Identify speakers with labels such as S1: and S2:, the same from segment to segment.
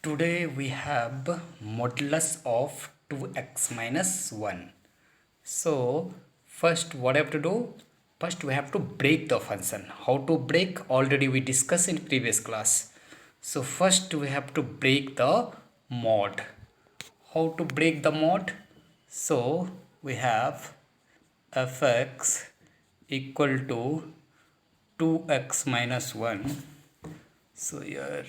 S1: Today we have modulus of 2x minus 1. So first what I have to do? First we have to break the function. How to break? Already we discussed in previous class. So first we have to break the mod. How to break the mod? So we have fx equal to 2x minus 1. So here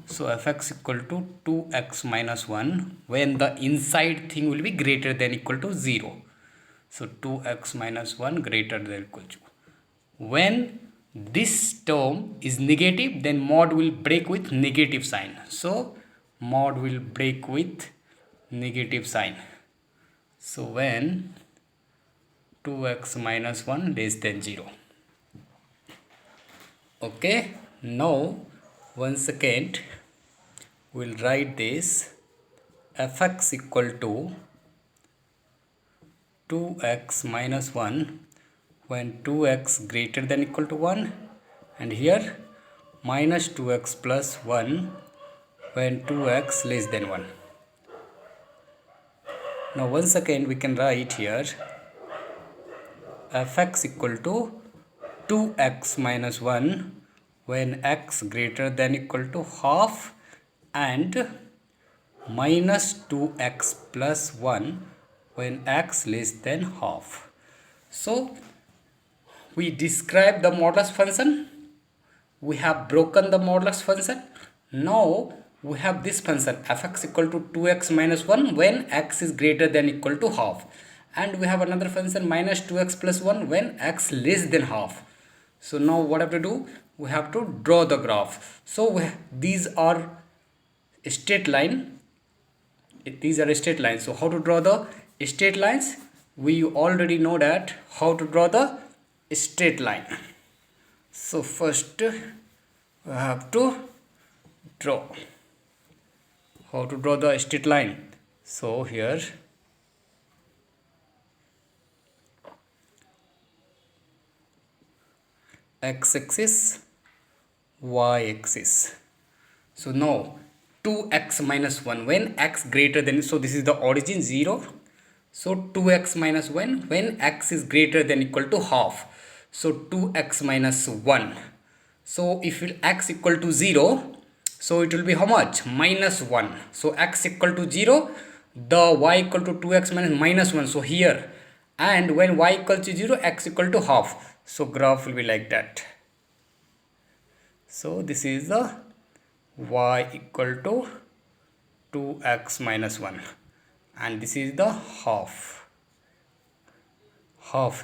S1: fx equal to 2x minus 1 when the inside thing will be greater than equal to 0. So 2x minus 1 greater than equal to. When this term is negative, then mod will break with negative sign. So mod will break with negative sign. So when 2x minus 1 less than 0. Okay, now once again we'll write this fx equal to 2x minus 1 when 2x greater than equal to 1, and here minus 2x plus 1 when 2x less than 1. Now once again we can write here fx equal to 2x minus 1 when x greater than equal to half and minus 2x plus 1 when x less than half. So we describe the modulus function. We have broken the modulus function. Now we have this function fx equal to 2x minus 1 when x is greater than equal to half, and we have another function minus 2x plus 1 when x less than half. So now what I have to do? We have to draw the graph. So these are straight line. These are straight lines. So how to draw the straight lines? We already know that how to draw the straight line. So first we have to draw. How to draw the straight line? So here x-axis, y-axis. So now 2x minus 1 when x greater than, so this is the origin 0. So 2x minus 1 when x is greater than equal to half. So 2x minus 1. So if x equal to 0, so it will be how much? Minus 1. So x equal to 0, the y equal to 2x minus 1. So here, and when y equal to 0, x equal to half. So graph will be like that. So this is the y equal to 2x minus 1, and this is the half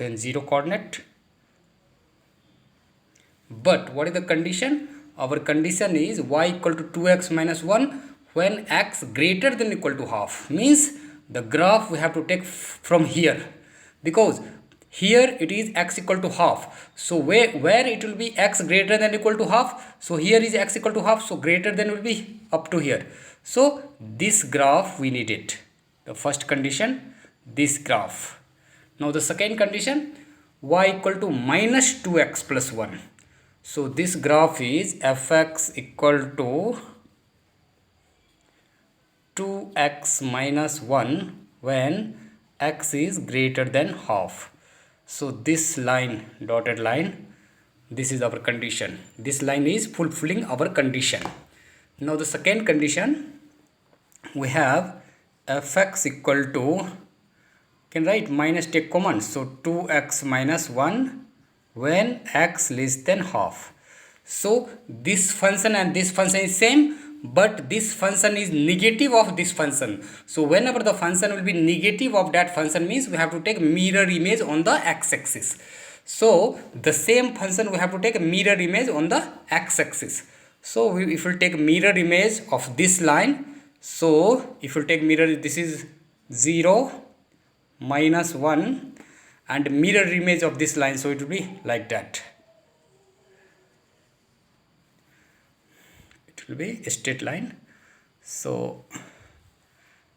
S1: in 0 coordinate. But what is the condition? Our condition is y equal to 2x minus 1 when x greater than equal to half. Means the graph we have to take from here, because here it is x equal to half. So where it will be x greater than equal to half. So here is x equal to half. So greater than will be up to here. So this graph we need it. The first condition, this graph. Now the second condition, y equal to minus 2x plus 1. So this graph is fx equal to 2x minus 1 when x is greater than half. So this line, dotted line, this is our condition. This line is fulfilling our condition. Now the second condition, we have fx equal to, can write minus, take common. So 2x minus 1 when x less than half. So this function and this function is same, but this function is negative of this function. So whenever the function will be negative of that function, means we have to take mirror image on the x-axis. So the same function we have to take a mirror image on the x-axis. So if we take mirror image of this line, so if you take mirror, this is 0, minus 1, and mirror image of this line, so it will be like that. It will be a straight line. So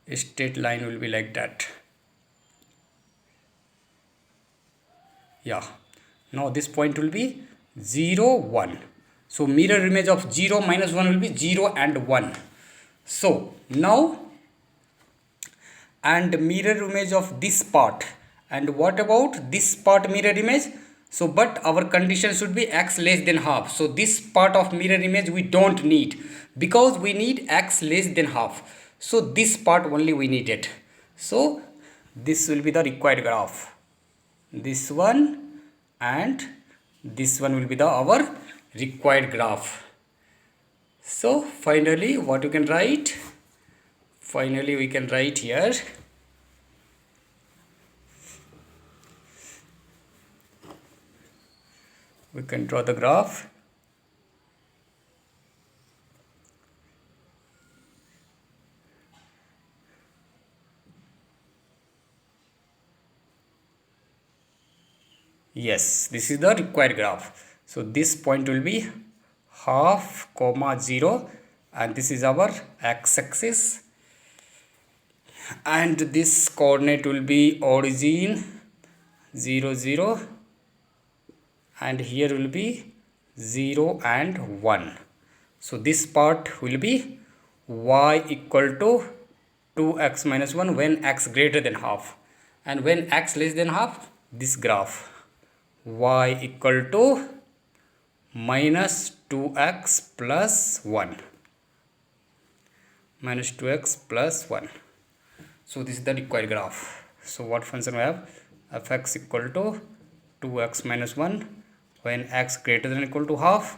S1: a straight line will be like that. Yeah. Now this point will be 0, 1. So mirror image of 0 minus 1 will be 0 and 1. So now, and mirror image of this part, and what about this part mirror image? So but our condition should be x less than half. So this part of mirror image we don't need, because we need x less than half. So this part only we need it. So this will be the required graph, this one and this one will be the our required graph. So finally what you can write, finally we can write here, we can draw the graph. Yes, this is the required graph. So this point will be half comma 0, and this is our x-axis, and this coordinate will be origin 0 0, and here will be 0 and 1. So this part will be y equal to 2x minus 1 when x greater than half, and when x less than half, this graph y equal to minus 2x plus 1, minus 2x plus 1. So this is the required graph. So what function we have? Fx equal to 2x minus 1 when x greater than or equal to half,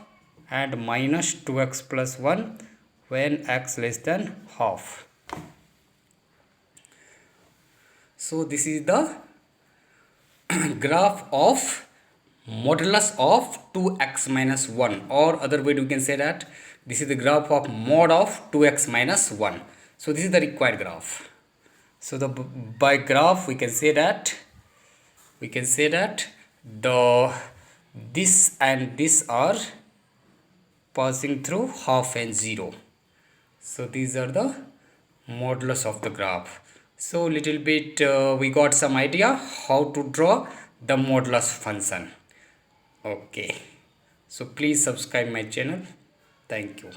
S1: and minus 2x plus 1 when x less than half. So this is the graph of modulus of 2x minus 1, or other way we can say that this is the graph of mod of 2x minus 1. So this is the required graph. So the by graph we can say that the this and this are passing through half and 0. So these are the modulus of the graph. So little bit we got some idea how to draw the modulus function. Okay, so please subscribe my channel. Thank you.